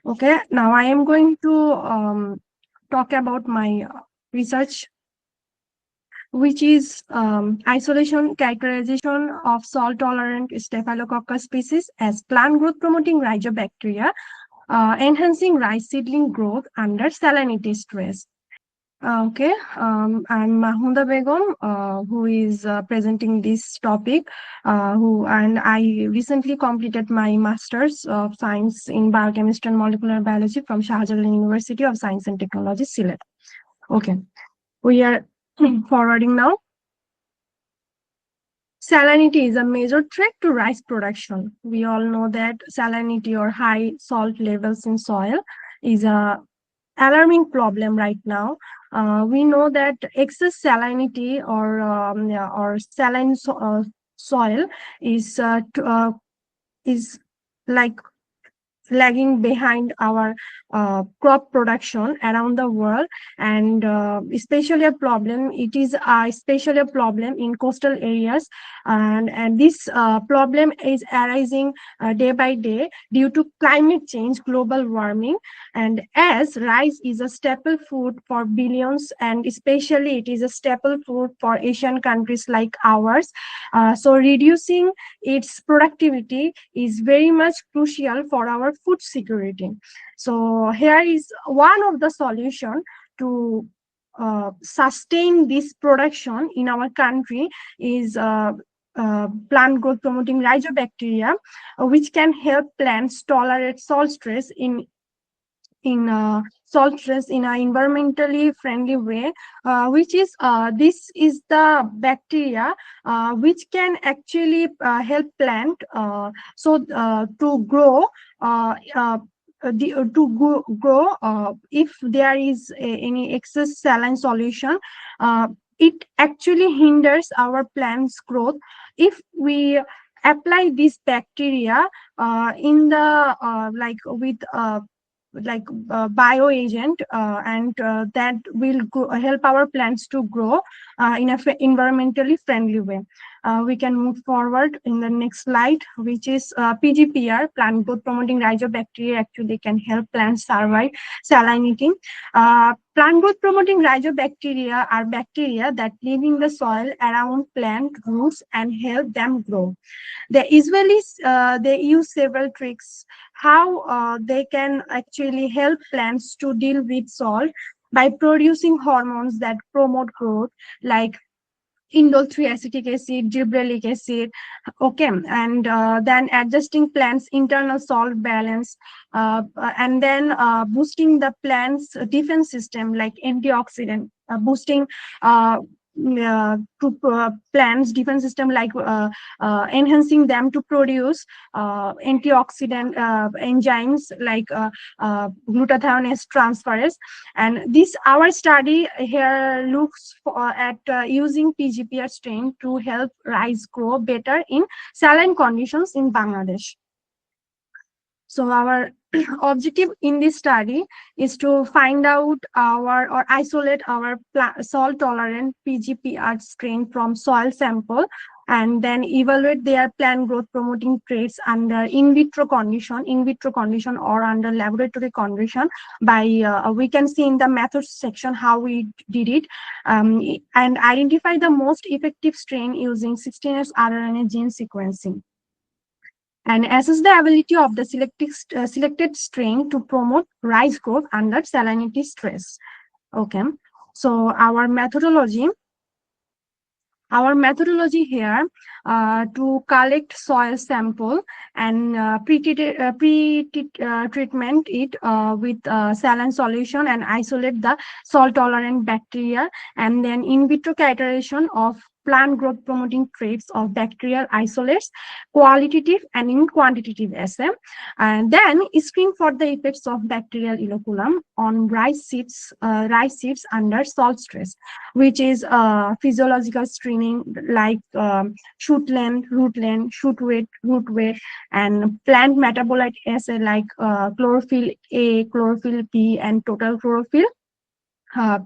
Okay, now I am going to talk about my research, which is isolation characterization of salt-tolerant Staphylococcus species as plant growth promoting Rhizobacteria, enhancing rice seedling growth under salinity stress. I'm Mahmuda Begum, who is presenting this topic. And I recently completed my Master's of Science in Biochemistry and Molecular Biology from Shahjalal University of Science and Technology, Sylhet. Okay, we are forwarding now. Salinity is a major threat to rice production. We all know that salinity or high salt levels in soil is a alarming problem right now. We know that excess salinity or saline soil is is like lagging behind our crop production around the world, and especially a problem it is especially a problem in coastal areas, and this problem is arising day by day due to climate change, global warming, and as rice is a staple food for billions, and especially it is a staple food for Asian countries like ours, so reducing its productivity is very much crucial for our food security. So here is one of the solution to sustain this production in our country is plant growth promoting Rhizobacteria, which can help plants tolerate salt stress in salt stress in an environmentally friendly way, which is this is the bacteria which can actually help plant to grow grow if there is any excess saline solution. It actually hinders our plant's growth if we apply this bacteria in the bioagent, and that will help our plants to grow in a environmentally friendly way. We can move forward in the next slide, which is PGPR, plant growth promoting Rhizobacteria actually can help plants survive salinity. Plant growth promoting Rhizobacteria are bacteria that live in the soil around plant roots and help them grow. They use several tricks how they can actually help plants to deal with salt by producing hormones that promote growth, like indole 3 acetic acid, gibberellic acid, okay, and then adjusting plants internal salt balance, and then boosting the plants defense system like antioxidant, boosting to plants defense system like enhancing them to produce antioxidant enzymes like glutathione transferase. And this our study here looks at using PGPR strain to help rice grow better in saline conditions in Bangladesh. So our objective in this study is to find out or isolate our salt tolerant PGPR strain from soil sample, and then evaluate their plant growth promoting traits under in vitro condition or under laboratory condition by we can see in the methods section how we did it, and identify the most effective strain using 16S rRNA gene sequencing, and assess the ability of the selected strain to promote rice growth under salinity stress. Okay, so our methodology here to collect soil sample and pre-treatment it with saline solution and isolate the salt tolerant bacteria, and then in vitro characterization of plant growth promoting traits of bacterial isolates, qualitative and in quantitative assay, and then screen for the effects of bacterial inoculum on rice seeds under salt stress, which is physiological screening like shoot length, root length, shoot weight, root weight, and plant metabolite assay like chlorophyll A, chlorophyll B, and total chlorophyll.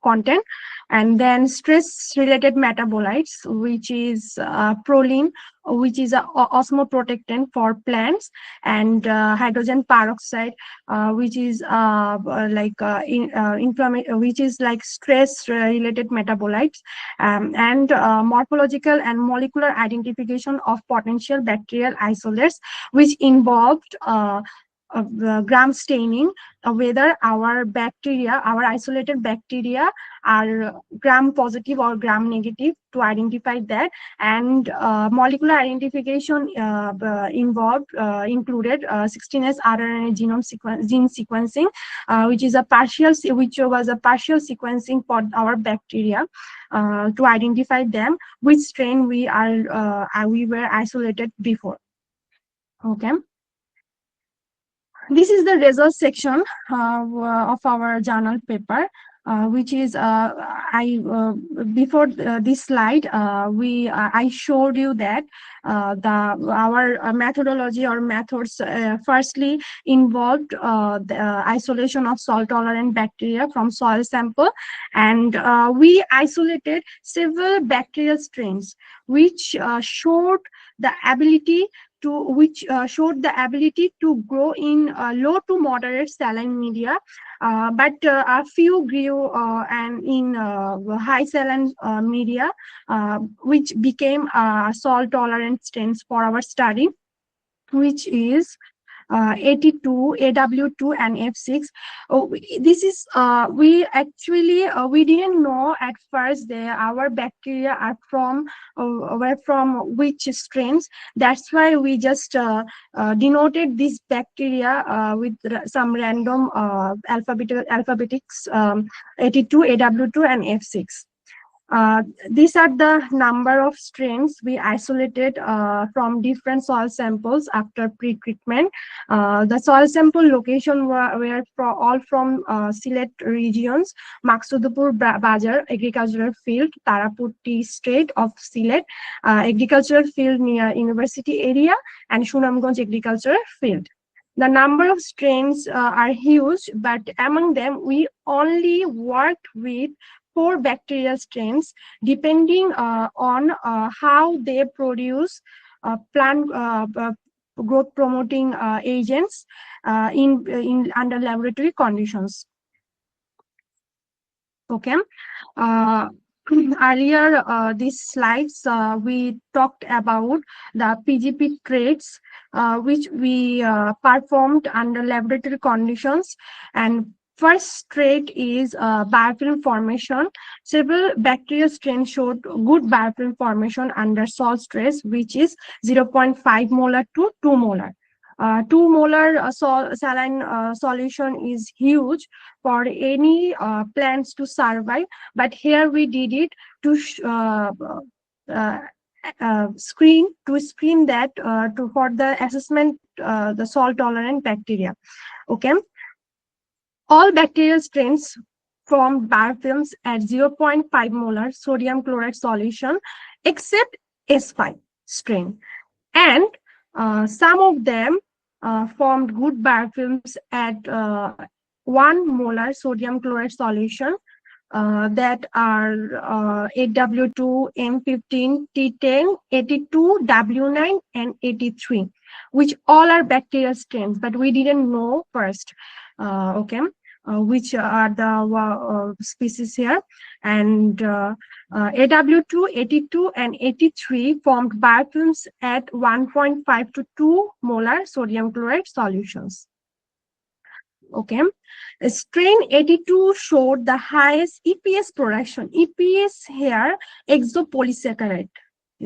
content, and then stress related metabolites, which is proline, which is a osmoprotectant for plants, and hydrogen peroxide, which is which is like stress related metabolites, and morphological and molecular identification of potential bacterial isolates, which involved gram staining, whether our isolated bacteria are gram positive or gram negative, to identify that. And molecular identification involved included 16S rRNA gene sequencing, which was a partial sequencing for our bacteria, to identify them, which strain we were isolated before. Okay. This is the results section of our journal paper, which is before this slide, I showed you that our methodology or methods firstly involved the isolation of salt-tolerant bacteria from soil sample, and we isolated several bacterial strains which showed the ability to grow in low to moderate saline media, but a few grew and in high saline media, which became salt tolerant strains for our study, which is 82, AW2, and F6. This is we actually we didn't know at first that our bacteria are were from which strains. That's why we just denoted this bacteria with some random alphabetics, 82, AW2, and F6. These are the number of strains we isolated from different soil samples after pre-treatment. The soil sample location were all from Sylhet regions: Maksudpur Bazar Agricultural Field, Tarapur State of Sylhet Agricultural Field near University area, and Sunamganj Agricultural Field. The number of strains are huge, but among them we only worked with 4 bacterial strains, depending on how they produce plant growth promoting agents under laboratory conditions. Okay. Earlier these slides we talked about the PGP traits which we performed under laboratory conditions, and first trait is biofilm formation. Several bacterial strains showed good biofilm formation under salt stress, which is 0.5 molar to 2 molar. 2 molar saline solution is huge for any plants to survive, but here we did it to screen that for the assessment the salt tolerant bacteria. Okay. All bacterial strains formed biofilms at 0.5 molar sodium chloride solution, except S5 strain, and some of them formed good biofilms at 1 molar sodium chloride solution, that are 8W2, M15, T10, 82, W9, and 83, which all are bacterial strains, but we didn't know first. Okay, which are the species here, and AW2, 82, and 83 formed biofilms at 1.5 to 2 molar sodium chloride solutions. Okay, strain 82 showed the highest EPS production. EPS here, exopolysaccharide,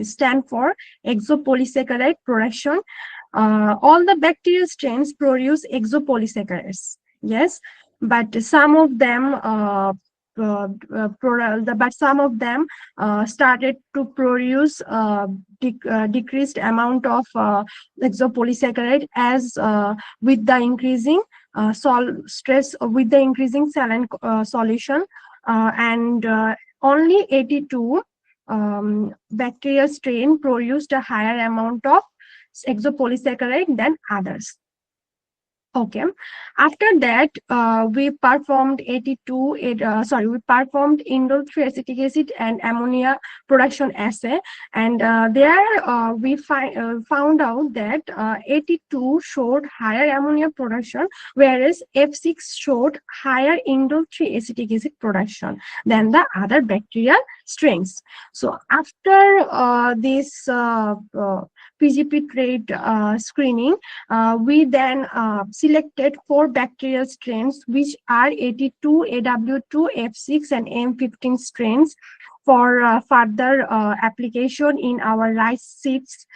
stand for exopolysaccharide production. All the bacterial strains produce exopolysaccharides, yes, but some of them started to produce decreased amount of exopolysaccharide as with the increasing stress, with the increasing saline solution, and only 82 bacterial strain produced a higher amount of exopolysaccharide than others. Okay. After that, we performed we performed indole 3 acetic acid and ammonia production assay, and there found out that 82 showed higher ammonia production, whereas F6 showed higher indole 3 acetic acid production than the other bacterial strains. So after this PGP trait screening, we then selected 4 bacterial strains, which are 82, AW2, F6, and M15 strains for further application in our rice seeds,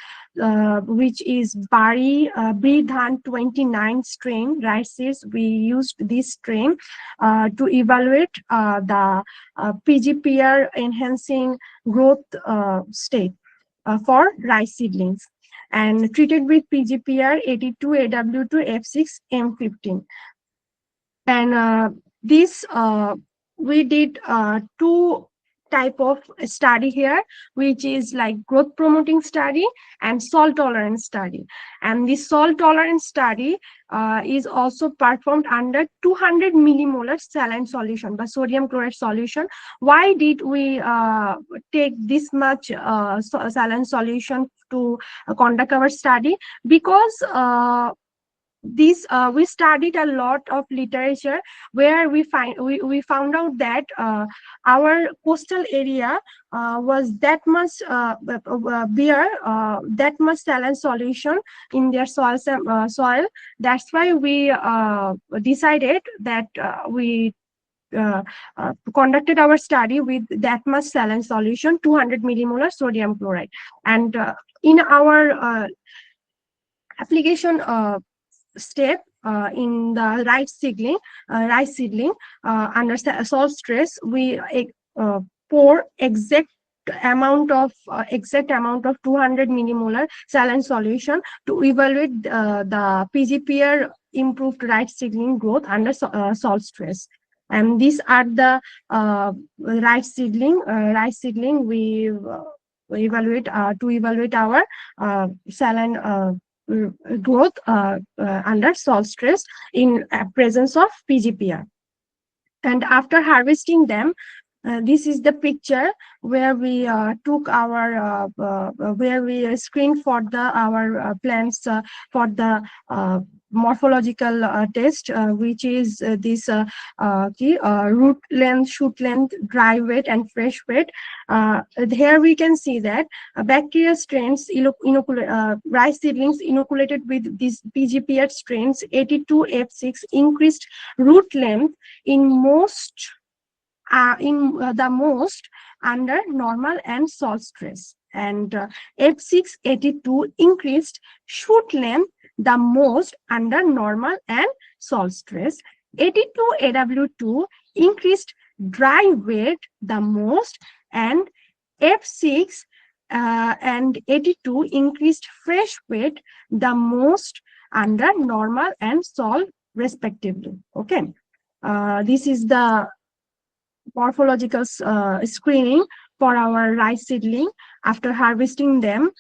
which is Bridhan 29 strain rice seeds. We used this strain to evaluate the PGPR enhancing growth state for rice seedlings, and treated with PGPR 82, AW2, F6, M15. And this we did two type of study here, which is like growth promoting study and salt tolerant study. And this salt tolerant study is also performed under 200 millimolar saline solution, but sodium chloride solution. Why did we take this much saline solution to conduct our study? Because this we studied a lot of literature where we found out that our coastal area was that much bear that much saline solution in their soil. That's why we decided that we conducted our study with that much saline solution, 200 millimolar sodium chloride. And in our application step in the rice seedling under salt stress, we pour exact amount of 200 millimolar saline solution to evaluate the PGPR improved rice seedling growth under salt stress. And these are the rice seedling we evaluate to evaluate our saline growth under salt stress in presence of PGPR. And after harvesting them, this is the picture where we took our where we screened for our plants for the morphological test, which is this root length, shoot length, dry weight, and fresh weight. Here we can see that bacteria strains, rice seedlings inoculated with these PGPR strains 82 F6 increased root length in the most under normal and salt stress, and F682 increased shoot length the most under normal and salt stress. 82 AW2 increased dry weight the most, and F6 and 82 increased fresh weight the most under normal and salt respectively. Okay, this is the morphological screening for our rice seedling after harvesting them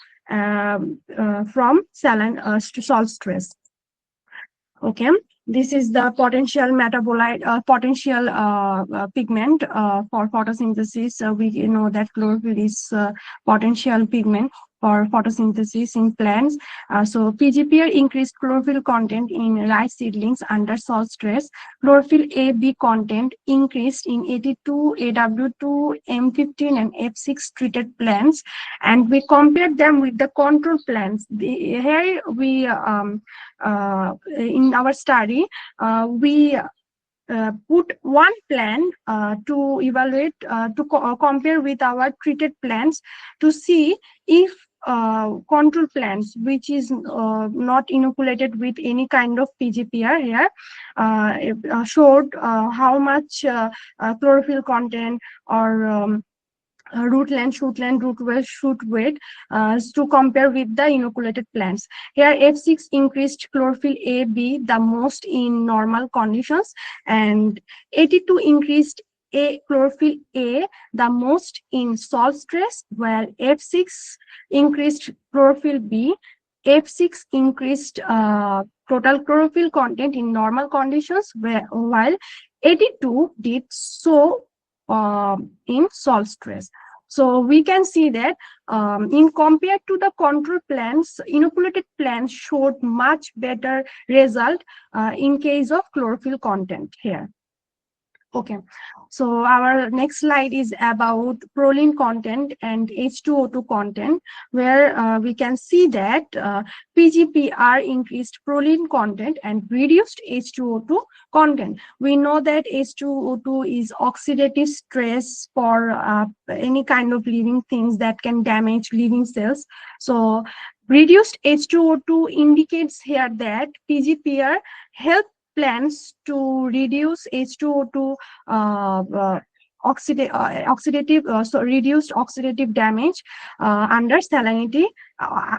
from saline salt stress. Okay, this is the potential metabolite, potential pigment for photosynthesis. We know that chlorophyll is potential pigment for photosynthesis in plants. So PGPR increased chlorophyll content in rice seedlings under salt stress. Chlorophyll A-B content increased in 82, AW2, M15, and F6 treated plants, and we compared them with the control plants. Here we in our study we put one plant to evaluate compare with our treated plants to see if control plants, which is not inoculated with any kind of PGPR here, showed how much chlorophyll content or root length, shoot length, shoot weight to compare with the inoculated plants. Here F6 increased chlorophyll A, B the most in normal conditions, and 82 increased chlorophyll A the most in salt stress, while F6 increased chlorophyll B F6 increased total chlorophyll content in normal conditions, while 82 did so in salt stress. So we can see that in compared to the control plants, inoculated plants showed much better result in case of chlorophyll content here. Okay, so our next slide is about proline content and H2O2 content, where we can see that PGPR increased proline content and reduced H2O2 content. We know that H2O2 is oxidative stress for any kind of living things that can damage living cells. So reduced H2O2 indicates here that PGPR help plans to reduce H2O2 reduced oxidative damage under salinity,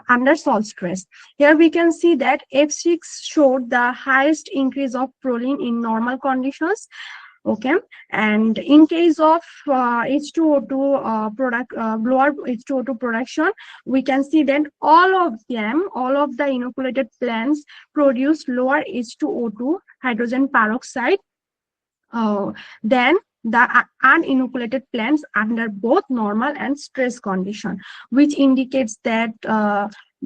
under salt stress. Here we can see that F6 showed the highest increase of proline in normal conditions. Okay, and in case of H2O2 lower H2O2 production, we can see that all of the inoculated plants produce lower H2O2 hydrogen peroxide than the uninoculated plants under both normal and stress condition, which indicates that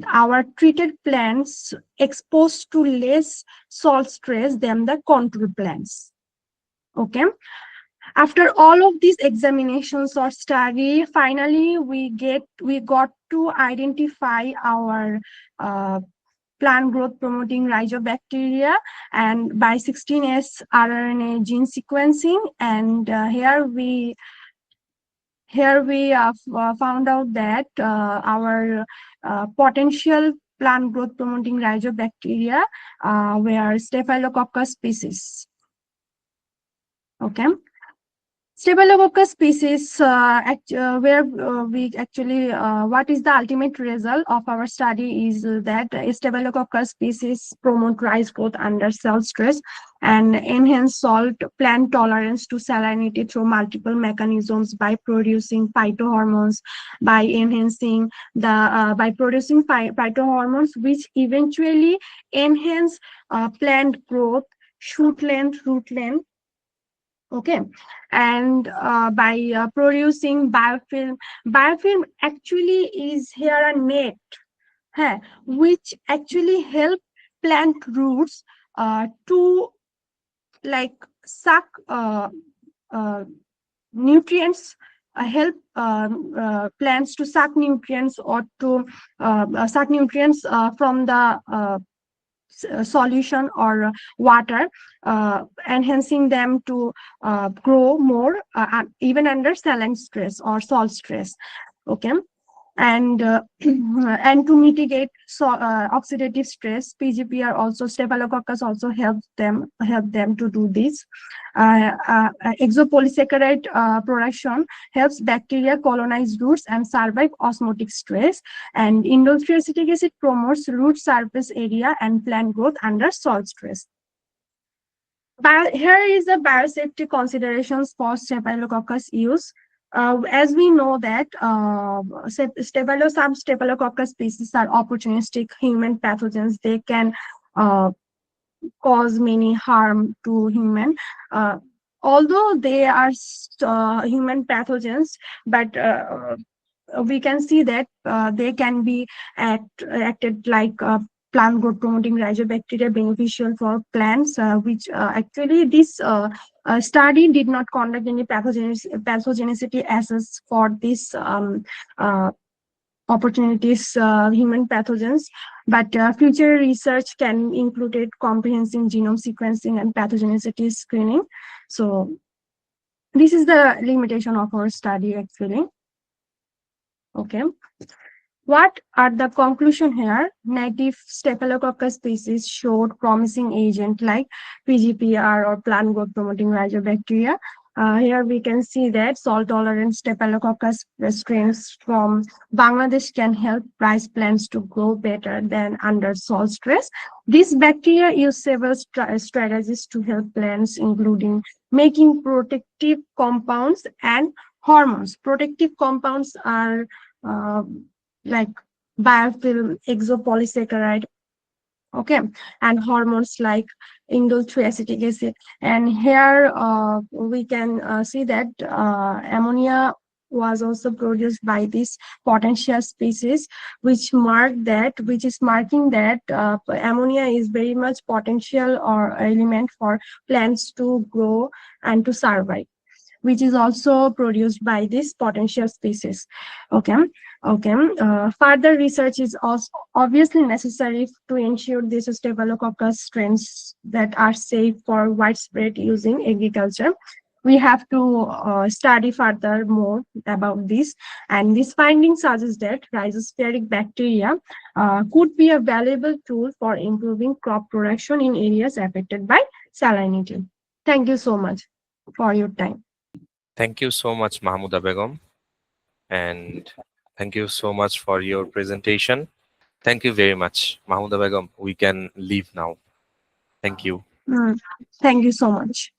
our treated plants exposed to less salt stress than the control plants. Okay, after all of these examinations or study, finally we got to identify our plant growth promoting rhizobacteria and by 16S rRNA gene sequencing, and here we found out that our potential plant growth promoting rhizobacteria were Staphylococcus species. Okay, Staphylococcus species, where we actually, what is the ultimate result of our study is that Staphylococcus species promote rice growth under cell stress and enhance salt plant tolerance to salinity through multiple mechanisms by producing phytohormones, by enhancing the by producing phytohormones, which eventually enhance plant growth, shoot length, root length. Okay, and by producing biofilm. Biofilm actually is here a net, which actually help plant roots to like suck nutrients, help plants to suck nutrients or to suck nutrients from the solution or water, enhancing them to grow more even under saline stress or salt stress. Okay, and and to mitigate oxidative stress, PGPR also Staphylococcus also help them to do this. Exopolysaccharide production helps bacteria colonize roots and survive osmotic stress, and indole acetic acid promotes root surface area and plant growth under salt stress. Here is the biosafety considerations for Staphylococcus use. As we know that some Staphylococcus species are opportunistic human pathogens. They can cause many harm to human. Although they are human pathogens, but we can see that they can be acted like plant growth promoting rhizobacteria beneficial for plants, which actually this study did not conduct any pathogenicity assess for this opportunities human pathogens, but future research can include comprehensive genome sequencing and pathogenicity screening. So this is the limitation of our study actually. Okay, what are the conclusion here? Native Staphylococcus species showed promising agent like PGPR or plant growth promoting rhizobacteria. Here we can see that salt-tolerant Staphylococcus strains from Bangladesh can help rice plants to grow better than under salt stress. These bacteria use several strategies to help plants, including making protective compounds and hormones. Protective compounds are like biofilm, exopolysaccharide, okay, and hormones like indole through acetic acid. And here we can see that ammonia was also produced by this potential species, which is marking that ammonia is very much potential or element for plants to grow and to survive, which is also produced by this potential species. Okay, okay. Further research is also obviously necessary to ensure these Staphylococcus strains that are safe for widespread use in agriculture. We have to study further more about this, and this finding suggests that rhizospheric bacteria could be a valuable tool for improving crop production in areas affected by salinity. Thank you so much for your time. Thank you so much, Mahmuda Begum, and thank you so much for your presentation. Thank you very much, Mahmuda Begum. We can leave now. Thank you. Mm, thank you so much.